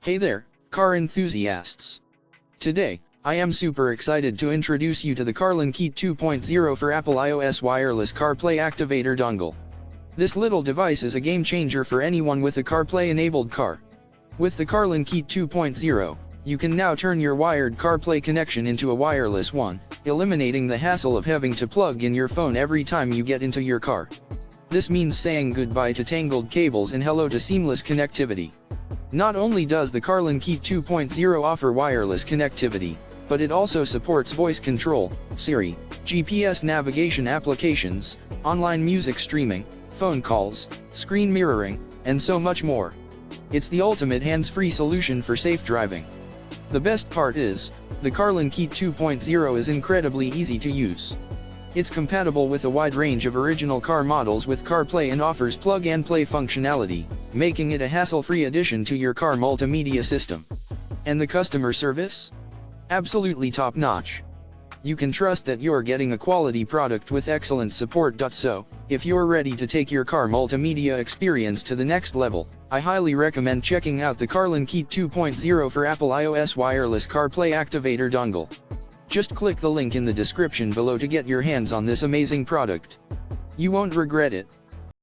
Hey there, car enthusiasts! Today, I am super excited to introduce you to the Carlinkit 2.0 for Apple iOS wireless CarPlay Activator dongle. This little device is a game changer for anyone with a CarPlay-enabled car. With the Carlinkit 2.0, you can now turn your wired CarPlay connection into a wireless one, eliminating the hassle of having to plug in your phone every time you get into your car. This means saying goodbye to tangled cables and hello to seamless connectivity. Not only does the Carlinkit 2.0 offer wireless connectivity, but it also supports voice control, Siri, GPS navigation applications, online music streaming, phone calls, screen mirroring, and so much more. It's the ultimate hands-free solution for safe driving. The best part is, the Carlinkit 2.0 is incredibly easy to use. It's compatible with a wide range of original car models with CarPlay and offers plug-and-play functionality, making it a hassle-free addition to your car multimedia system. And the customer service? Absolutely top-notch. You can trust that you're getting a quality product with excellent support. So, if you're ready to take your car multimedia experience to the next level, I highly recommend checking out the Carlinkit 2.0 for Apple iOS wireless CarPlay Activator dongle. Just click the link in the description below to get your hands on this amazing product. You won't regret it.